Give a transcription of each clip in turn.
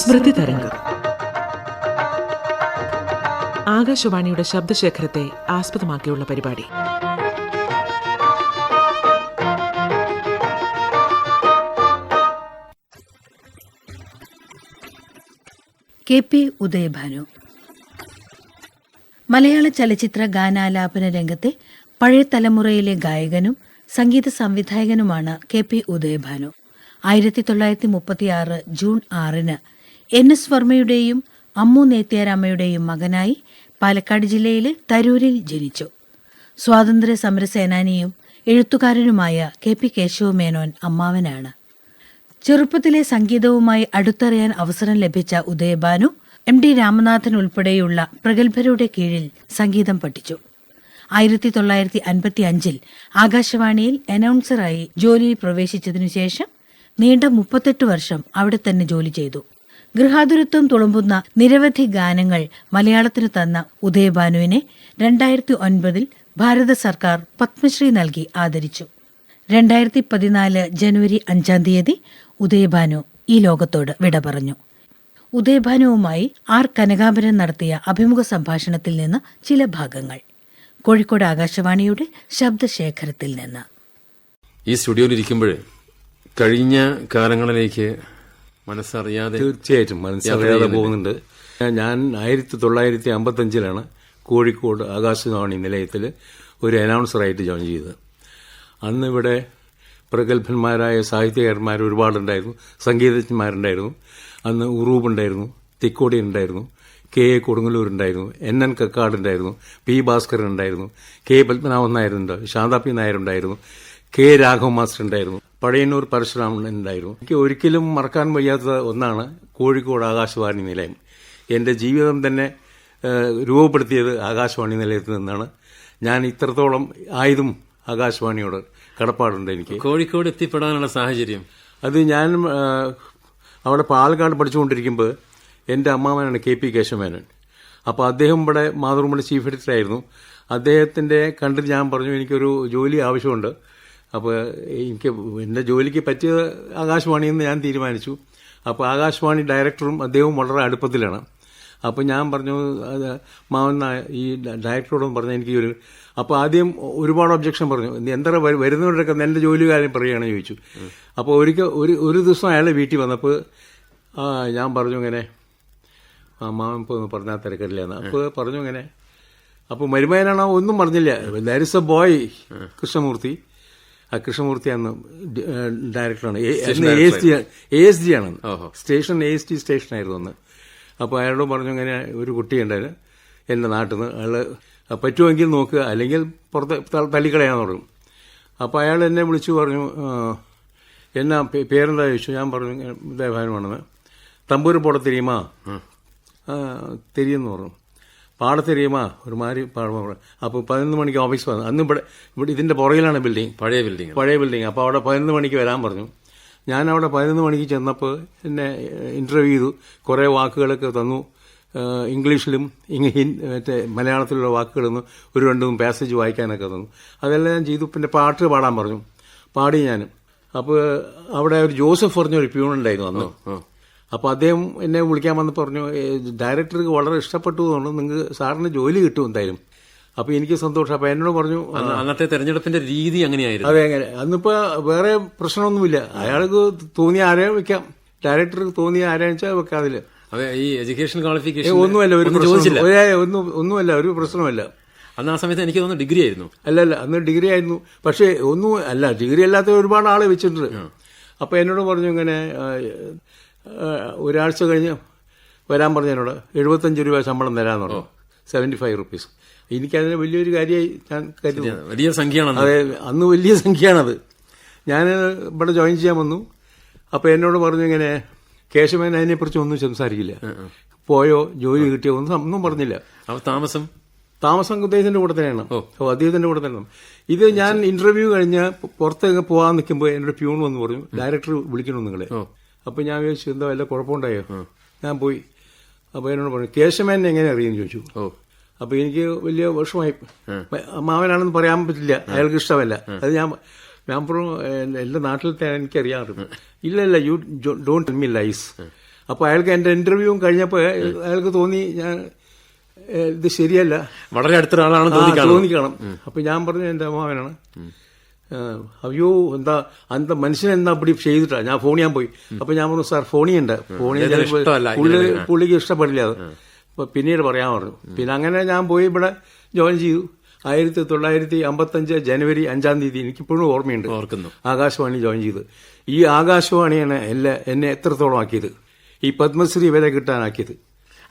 സ്മൃതി തരംഗം. ആകാശവാണിയുടെ ശബ്ദശേഖരത്തെ ആസ്പദമാക്കിയുള്ള പരിപാടി. KP ഉദയഭാനു. മലയാള ചലച്ചിത്ര ഗാനാലാപന രംഗത്തെ പഴയ തലമുറയിലെ ഗായകനും സംഗീത സംവിധായകനുമാണ് KP ഉദയഭാനു. 1936 ജൂൺ 6 NS വർമ്മയുടെയും അമ്മു നേത്യാരാമയുടെയും മകനായി പാലക്കാട് ജില്ലയിലെ തരൂരിൽ ജനിച്ചു. സ്വാതന്ത്ര്യ സമരസേനാനിയും എഴുത്തുകാരനുമായ KP കേശവമേനോൻ അമ്മാവനാണ്. ചെറുപ്പത്തിലെ സംഗീതവുമായി അടുത്തറിയാൻ അവസരം ലഭിച്ച ഉദയഭാനു MD രാമനാഥൻ ഉൾപ്പെടെയുള്ള പ്രഗത്ഭരുടെ കീഴിൽ സംഗീതം പഠിച്ചു. 1955 ആകാശവാണിയിൽ അനൗൺസറായി ജോലിയിൽ പ്രവേശിച്ചതിനുശേഷം നീണ്ട 38 വർഷം അവിടെ തന്നെ ജോലി ചെയ്തു. ഗൃഹാതുരത്വം തുളുമ്പുന്ന നിരവധി ഗാനങ്ങൾ മലയാളത്തിനു തന്ന ഉദയഭാനുവിനെ 2009 ഭാരത സർക്കാർ പത്മശ്രീ നൽകി ആദരിച്ചു. 2014 ജനുവരി 5 ഉദയഭാനു ഈ ലോകത്തോട് വിട പറഞ്ഞു. ഉദയഭാനുവുമായി R കനകാംബരൻ നടത്തിയ അഭിമുഖ സംഭാഷണത്തിൽ നിന്ന് ചില ഭാഗങ്ങൾ കോഴിക്കോട് ആകാശവാണിയുടെ ശബ്ദശേഖരത്തിൽ നിന്ന്. ഈ സ്റ്റുഡിയോയിലിരിക്കുമ്പോൾ കഴിഞ്ഞ കാലങ്ങളിലേക്ക് മനസ്സറിയാതെ തീർച്ചയായിട്ടും മനസ്സറിയാതെ പോകുന്നുണ്ട്. ഞാൻ 1955 കോഴിക്കോട് ആകാശവാണി നിലയത്തിൽ ഒരു അനൗൺസറായിട്ട് ജോയിൻ ചെയ്തത്. അന്ന് ഇവിടെ പ്രഗത്ഭന്മാരായ സാഹിത്യകാരന്മാർ ഒരുപാടുണ്ടായിരുന്നു, സംഗീതജ്ഞന്മാരുണ്ടായിരുന്നു. അന്ന് ഉറൂബുണ്ടായിരുന്നു, തിക്കോടി ഉണ്ടായിരുന്നു, KA കൊടുങ്ങല്ലൂരുണ്ടായിരുന്നു, NN കക്കാടുണ്ടായിരുന്നു, P ഭാസ്കരൻ ഉണ്ടായിരുന്നു, K പത്മനാഭൻ നായരുണ്ട്, ശാന്ത P നായരുണ്ടായിരുന്നു, K രാഘവ മാസ്റ്റർ ഉണ്ടായിരുന്നു, പഴയന്നൂർ പരശുരാമൻ ഉണ്ടായിരുന്നു. എനിക്ക് ഒരിക്കലും മറക്കാൻ വയ്യാത്ത ഒന്നാണ് കോഴിക്കോട് ആകാശവാണി നിലയം. എന്റെ ജീവിതം തന്നെ രൂപപ്പെടുത്തിയത് ആകാശവാണി നിലയത്തിൽ നിന്നാണ്. ഞാൻ ഇത്രത്തോളം ആയതും ആകാശവാണിയോട് കടപ്പാടുണ്ട് എനിക്ക്. കോഴിക്കോട് എത്തിപ്പെടാനുള്ള സാഹചര്യം അത് ഞാൻ അവിടെ പാലക്കാട് പഠിച്ചുകൊണ്ടിരിക്കുമ്പോൾ എൻ്റെ അമ്മാവനാണ് KP കേശവമേനോൻ. അപ്പോൾ അദ്ദേഹം ഇവിടെ മാതൃഭൂമിയുടെ ചീഫ് എഡിറ്റർ ആയിരുന്നു. അദ്ദേഹത്തിൻ്റെ കണ്ടിട്ട് ഞാൻ പറഞ്ഞു എനിക്കൊരു ജോലി ആവശ്യമുണ്ട്. അപ്പോൾ എനിക്ക് എൻ്റെ ജോലിക്ക് പറ്റിയത് ആകാശവാണിയെന്ന് ഞാൻ തീരുമാനിച്ചു. അപ്പോൾ ആകാശവാണി ഡയറക്ടറും അദ്ദേഹവും വളരെ അടുപ്പത്തിലാണ്. അപ്പോൾ ഞാൻ പറഞ്ഞു മാവൻ ഈ ഡയറക്ടറോടും പറഞ്ഞു എനിക്കൊരു. അപ്പോൾ ആദ്യം ഒരുപാട് ഒബ്ജക്ഷൻ പറഞ്ഞു, എന്താ വരുന്നവരുടെയൊക്കെ എൻ്റെ ജോലി കാര്യം പറയുകയാണെന്ന് ചോദിച്ചു. അപ്പോൾ ഒരു ദിവസം അയാളെ വീട്ടിൽ വന്നപ്പോൾ ഞാൻ പറഞ്ഞു ഇങ്ങനെ മാവൻ ഇപ്പോൾ ഒന്ന് പറഞ്ഞാൽ തിരക്കില്ല എന്ന്. അപ്പോൾ പറഞ്ഞു ഇങ്ങനെ. അപ്പോൾ മരുമകനാണോ ഒന്നും പറഞ്ഞില്ല. There is a boy Krishnamurthy. ആ കൃഷ്ണമൂർത്തി അന്ന് ഡയറക്ടറാണ്, ASG ആണ്, സ്റ്റേഷൻ ASG സ്റ്റേഷനായിരുന്നു അന്ന്. അപ്പോൾ അയാളോട് പറഞ്ഞു ഇങ്ങനെ ഒരു കുട്ടിയുണ്ടായിരുന്നു എൻ്റെ നാട്ടിൽ നിന്ന്, അയാൾ പറ്റുമെങ്കിൽ നോക്കുക അല്ലെങ്കിൽ പുറത്ത് തള്ളിക്കളയാന്ന് പറഞ്ഞു. അപ്പോൾ അയാൾ എന്നെ വിളിച്ചു പറഞ്ഞു എന്നാ പേരെന്താ ചോദിച്ചു. ഞാൻ പറഞ്ഞു ദേവാനുമാണെന്ന്. തമ്പൂര് പോട തെരിയുമാ? തെരിയെന്ന് പറഞ്ഞു. പാട തെരിയുമാ? ഒരു മാതിരി പാടുമ്പോൾ പറഞ്ഞു. അപ്പോൾ 11 മണിക്ക് ഓഫീസ് വന്നു. അന്ന് ഇവിടെ ഇതിൻ്റെ പുറകിലാണ് ബിൽഡിംഗ്, പഴയ ബിൽഡിംഗ്. അപ്പോൾ അവിടെ 11 മണിക്ക് വരാൻ പറഞ്ഞു. ഞാൻ അവിടെ 11 മണിക്ക് ചെന്നപ്പോൾ എന്നെ ഇന്റർവ്യൂ ചെയ്തു. കുറേ വാക്കുകളൊക്കെ തന്നു, ഇംഗ്ലീഷിലും മറ്റേ മലയാളത്തിലുള്ള വാക്കുകളൊന്നും ഒരു 2 പാസേജ് വായിക്കാനൊക്കെ തന്നു. അതെല്ലാം ഞാൻ ചെയ്തു. പിന്നെ പാട്ട് പാടാൻ പറഞ്ഞു, പാടി ഞാൻ. അപ്പോൾ അവിടെ ഒരു ജോസഫ് പറഞ്ഞൊരു പ്യൂണുണ്ടായിരുന്നു അന്ന്. അപ്പോൾ അദ്ദേഹം എന്നെ വിളിക്കാൻ വന്ന് പറഞ്ഞു ഡയറക്ടർക്ക് വളരെ ഇഷ്ടപ്പെട്ടു തോന്നുന്നു, നിങ്ങൾക്ക് സാറിന് ജോലി കിട്ടും എന്തായാലും. അപ്പോൾ എനിക്ക് സന്തോഷം. അപ്പോൾ എന്നോട് പറഞ്ഞു അന്നത്തെ തെരഞ്ഞെടുപ്പിന്റെ രീതി അങ്ങനെയായിരുന്നു. അതെ, അങ്ങനെ. അന്നിപ്പോൾ വേറെ പ്രശ്നമൊന്നുമില്ല. അയാൾക്ക് തോന്നിയ ആരെയും വെക്കാം, ഡയറക്ടർക്ക് തോന്നിയ ആരെയും വെച്ചാൽ വെക്കാതില്ല. അതെ, ഈ എഡ്യൂക്കേഷൻ ക്വാളിഫിക്കേഷൻ ഒന്നുമല്ല, ഒന്നുമല്ല, ഒരു പ്രശ്നമല്ല. അന്ന് ആ സമയത്ത് എനിക്ക് തോന്നുന്നു ഡിഗ്രി ആയിരുന്നു. അല്ല, അന്ന് ഡിഗ്രി ആയിരുന്നു. പക്ഷേ ഒന്നും അല്ല, ഡിഗ്രി അല്ലാത്ത ഒരുപാട് ആളെ വെച്ചിട്ടുണ്ട്. അപ്പോൾ എന്നോട് പറഞ്ഞു ഇങ്ങനെ ഒരാഴ്ച കഴിഞ്ഞ് വരാൻ പറഞ്ഞു. എന്നോട് 75 രൂപ ശമ്പളം തരാന്ന് പറഞ്ഞു, 75 റുപ്പീസ്. എനിക്കതിന് വലിയൊരു കാര്യമായി ഞാൻ കരുതുന്നു. വലിയ സംഖ്യയാണ്. അതെ, അന്ന് വലിയ സംഖ്യയാണത്. ഞാൻ ഇവിടെ ജോയിൻ ചെയ്യാൻ വന്നു. അപ്പോൾ എന്നോട് പറഞ്ഞു ഇങ്ങനെ കേശവൻ അതിനെക്കുറിച്ച് ഒന്നും സംസാരിക്കില്ല, പോയോ ജോലി കിട്ടിയോ ഒന്നും പറഞ്ഞില്ല. താമസം അദ്ദേഹത്തിന്റെ കൂടെ തന്നെയാണ്. അദ്ദേഹത്തിന്റെ കൂടെ തന്നെ. ഇത് ഞാൻ ഇന്റർവ്യൂ കഴിഞ്ഞ് പുറത്തേക്ക് പോകാൻ നിൽക്കുമ്പോൾ എന്നോട് പ്യൂൺ വന്ന് പറഞ്ഞു ഡയറക്ടർ വിളിക്കണോ നിങ്ങളെ. അപ്പോൾ ഞാൻ വിചാരിച്ചു എന്താ വല്ല കുഴപ്പമുണ്ടായോ. ഞാൻ പോയി. അപ്പോൾ എന്നോട് പറഞ്ഞു കേശവൻ എങ്ങനെ അറിയുമെന്ന് ചോദിച്ചു. അപ്പോൾ എനിക്ക് വലിയ വിഷമായി. മാവനാണെന്ന് പറയാൻ പറ്റില്ല, അയാൾക്ക് ഇഷ്ടമല്ല. അത് ഞാൻ പറഞ്ഞു എന്റെ നാട്ടിലത്തെ എനിക്കറിയാറുണ്ട്. ഇല്ല you don't tell me lies. അപ്പോൾ അയാൾക്ക് എൻ്റെ ഇന്റർവ്യൂവും കഴിഞ്ഞപ്പോൾ അയാൾക്ക് തോന്നി ഞാൻ ഇത് ശരിയല്ല, വളരെ അടുത്തൊരാളാണ് തോന്നിക്കണം. അപ്പൊ ഞാൻ പറഞ്ഞു എൻ്റെ അമ്മാവനാണ്. അയ്യോ എന്താ മനുഷ്യനെന്താ അപ്പടി ചെയ്തിട്ടാ ഞാൻ ഫോൺ ചെയ്യാൻ പോയി. അപ്പൊ ഞാൻ പറഞ്ഞു സാർ ഫോണിയുണ്ട്, പുള്ളിക്ക് ഇഷ്ടപ്പെടില്ല അത്. അപ്പൊ പിന്നീട് പറയാൻ പറഞ്ഞു. പിന്നെ അങ്ങനെ ഞാൻ പോയി ഇവിടെ ജോയിൻ ചെയ്തു. 1955 ജനുവരി 5 തീയതി എനിക്കിപ്പോഴും ഓർമ്മയുണ്ട്. ആകാശവാണി ജോയിൻ ചെയ്ത്. ഈ ആകാശവാണിയാണ് എന്നെ എത്രത്തോളം ആക്കിയത്, ഈ പത്മശ്രീ വരെ കിട്ടാനാക്കിയത്.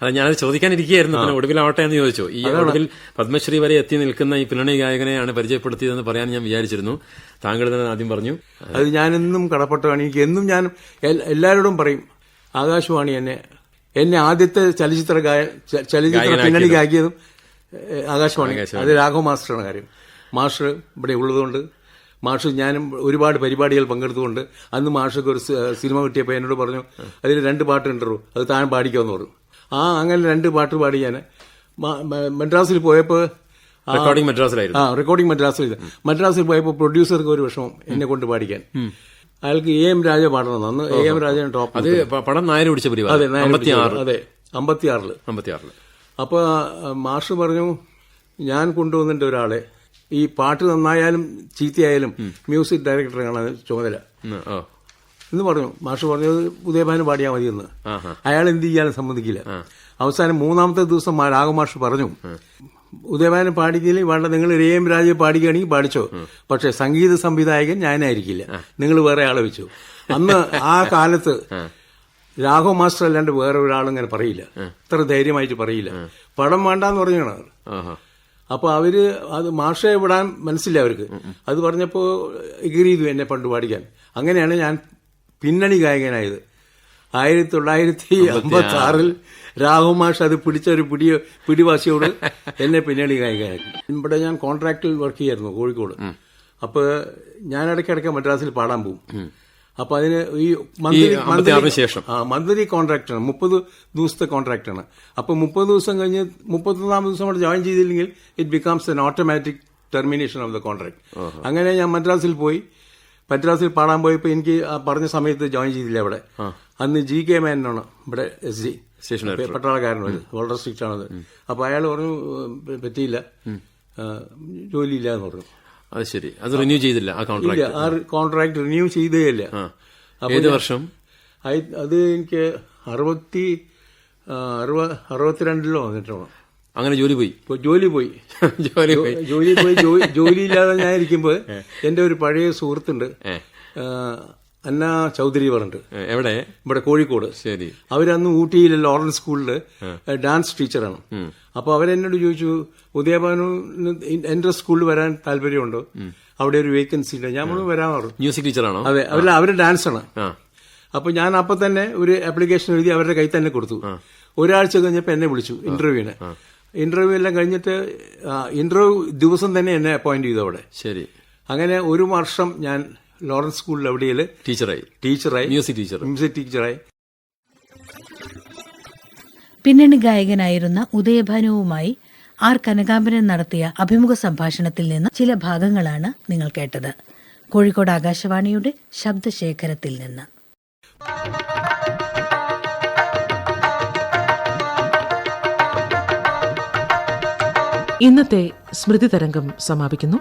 അത് ഞാനത് ചോദിക്കാനിരിക്കുകയായിരുന്നു. പിന്നെ ഒടുവിലാവട്ടെ എന്ന് ചോദിച്ചു. ഈ ഒടുവിൽ പത്മശ്രീ വരെ എത്തി നിൽക്കുന്ന ഈ പിന്നണി ഗായകനെയാണ് പരിചയപ്പെടുത്തിയതെന്ന് പറയാൻ ഞാൻ വിചാരിച്ചിരുന്നു. താങ്കൾ തന്നെ ആദ്യം പറഞ്ഞു. അത് ഞാനെന്നും കടപ്പെട്ടതാണ്. എനിക്ക് എന്നും ഞാൻ എല്ലാവരോടും പറയും, ആകാശവാണി എന്നെ ആദ്യത്തെ ചലച്ചിത്ര പിന്നണി ഗായകനും ആകാശവാണി. അത് രാഘവ മാസ്റ്ററാണ് കാര്യം. മാസ്റ്റർ ഇവിടെ ഉള്ളതുകൊണ്ട്, മാഷ് ഞാനും ഒരുപാട് പരിപാടികൾ പങ്കെടുത്തുകൊണ്ട് അന്ന് മാഷൊക്കെ ഒരു സിനിമ കിട്ടിയപ്പോൾ എന്നോട് പറഞ്ഞു, അതിൽ 2 പാട്ടുണ്ടല്ലോ, അത് താൻ പാടിക്കാമെന്ന് പറഞ്ഞു. അങ്ങനെ 2 പാട്ട് പാടി ഞാൻ മദ്രാസിൽ പോയപ്പോൾ, റെക്കോർഡിംഗ് മദ്രാസിലായിരുന്നു. മദ്രാസിൽ പോയപ്പോൾ പ്രൊഡ്യൂസർക്ക് ഒരു വിഷമം എന്നെ കൊണ്ട് പാടിക്കാൻ. അയാൾക്ക് AM രാജ പാടണം. അന്ന് AM രാജൻ ടോപ്പ്. അത് പടം നായർ പിടിച്ച പരിപാടി. അതെ, 56. അപ്പൊ മാഷ് പറഞ്ഞു, ഞാൻ കൊണ്ടുവന്നിട്ട് ഒരാളെ, ഈ പാട്ട് നന്നായാലും ചീത്തയായാലും മ്യൂസിക് ഡയറക്ടറെ കാണാൻ ചുമതല എന്ന് പറഞ്ഞു. മാഷ് പറഞ്ഞത് ഉദയഭാനു പാടിയാൽ മതിയെന്ന്. അയാൾ എന്ത് ചെയ്യാനും സമ്മതിക്കില്ല. അവസാനം 3ാമത്തെ ദിവസം രാഘവമാഷ് പറഞ്ഞു, ഉദയഭാനു പാടിക്കില്ല, വേണ്ട, നിങ്ങൾ AM രാജ പാടിക്കുകയാണെങ്കിൽ പാടിച്ചോ, പക്ഷെ സംഗീത സംവിധായകൻ ഞാനായിരിക്കില്ല, നിങ്ങൾ വേറെ ആളെ വെച്ചു. അന്ന് ആ കാലത്ത് രാഘവ മാസ്റ്റർ അല്ലാണ്ട് വേറെ ഒരാളും ഇങ്ങനെ പറയില്ല, ഇത്ര ധൈര്യമായിട്ട് പറയില്ല. പടം വേണ്ടാന്ന് പറഞ്ഞാണ്. അപ്പൊ അത് മാഷെ വിടാൻ മനസ്സില്ല അവർക്ക്. അത് പറഞ്ഞപ്പോ എഗ്രി ചെയ്തു എന്നെ പണ്ട് പാടിക്കാൻ. അങ്ങനെയാണ് ഞാൻ പിന്നണി ഗായകനായത്. 1956 രാഘവ മാഷ് അത് പിടിച്ച ഒരു പിടിവാശിയോട് എന്നെ പിന്നണി ഗായകനാക്കി. ഇവിടെ ഞാൻ കോൺട്രാക്റ്റിൽ വർക്ക് ചെയ്യായിരുന്നു കോഴിക്കോട്. അപ്പൊ ഞാൻ ഇടയ്ക്കിടയ്ക്ക് മദ്രാസിൽ പാടാൻ പോകും. അപ്പൊ അതിന് ഈ മന്ത്ലി കോൺട്രാക്ടാണ്, 30 ദിവസത്തെ കോൺട്രാക്ടാണ്. അപ്പൊ 30 ദിവസം കഴിഞ്ഞ് 31ാം ദിവസം അവിടെ ജോയിൻ ചെയ്തില്ലെങ്കിൽ it becomes an automatic termination of the contract. അങ്ങനെ ഞാൻ മദ്രാസിൽ മദ്രാസിൽ പാടാൻ പോയപ്പോൾ എനിക്ക് പറഞ്ഞ സമയത്ത് ജോയിൻ ചെയ്തില്ല അവിടെ. അന്ന് GK മേനോനാണ് ഇവിടെ SG പട്ടാളക്കാരനത്, വളരെ സ്ട്രിക്റ്റ് ആണത്. അപ്പൊ അയാൾ പറഞ്ഞു പറ്റിയില്ല, ജോലിയില്ല എന്ന് പറഞ്ഞു. അത് ശരി, അത് റിന്യൂ ചെയ്തില്ല ആ കോൺട്രാക്ട് റിന്യൂ ചെയ്തേയില്ല. ഏത് വർഷം? അത് എനിക്ക് 62 വന്നിട്ടാണ്. അങ്ങനെ ജോലി പോയി. ജോലിയില്ലാതെ ഞാൻ ഇരിക്കുമ്പോ എന്റെ ഒരു പഴയ സുഹൃത്തുണ്ട്, അന്ന ചൗധരി പറഞ്ഞിട്ട്. എവിടെ? ഇവിടെ കോഴിക്കോട്. ശരി. അവരന്ന് ഊട്ടിയിലെ ലോറൻസ് സ്കൂളില് ഡാൻസ് ടീച്ചറാണ്. അപ്പൊ അവരെന്നോട് ചോദിച്ചു, ഉദയഭാനുവിന് എന്റെ സ്കൂളിൽ വരാൻ താല്പര്യമുണ്ടോ, അവിടെ ഒരു വേക്കൻസി ഉണ്ട്. ഞാൻ വരാൻ പറഞ്ഞു. മ്യൂസിക് ടീച്ചറാണോ? അതെ, അവര് ഡാൻസാണ്. അപ്പൊ ഞാൻ അപ്പൊ തന്നെ ഒരു ആപ്ലിക്കേഷൻ എഴുതി അവരുടെ കൈ തന്നെ കൊടുത്തു. ഒരാഴ്ച കഴിഞ്ഞപ്പോ എന്നെ വിളിച്ചു ഇന്റർവ്യൂവിന്. ഇന്റർവ്യൂ എല്ലാം കഴിഞ്ഞിട്ട് ഇന്റർവ്യൂ ദിവസം തന്നെ എന്നെ അപ്പോയിന്റ് ചെയ്തു അവിടെ. ശരി. അങ്ങനെ 1 വർഷം ഞാൻ ലോറൻസ് സ്കൂളിൽ എവിടെയിൽ ടീച്ചറായി, മ്യൂസിക് ടീച്ചറായി. പിന്നണി ഗായകനായിരുന്ന ഉദയഭാനുവുമായി ആർ കനകാംബരൻ നടത്തിയ അഭിമുഖ സംഭാഷണത്തിൽ നിന്ന് ചില ഭാഗങ്ങളാണ് നിങ്ങൾ കേട്ടത്. കോഴിക്കോട് ആകാശവാണിയുടെ ശബ്ദശേഖരത്തിൽ നിന്ന്. ഇന്നത്തെ സ്മൃതി തരംഗം സമാപിക്കുന്നു.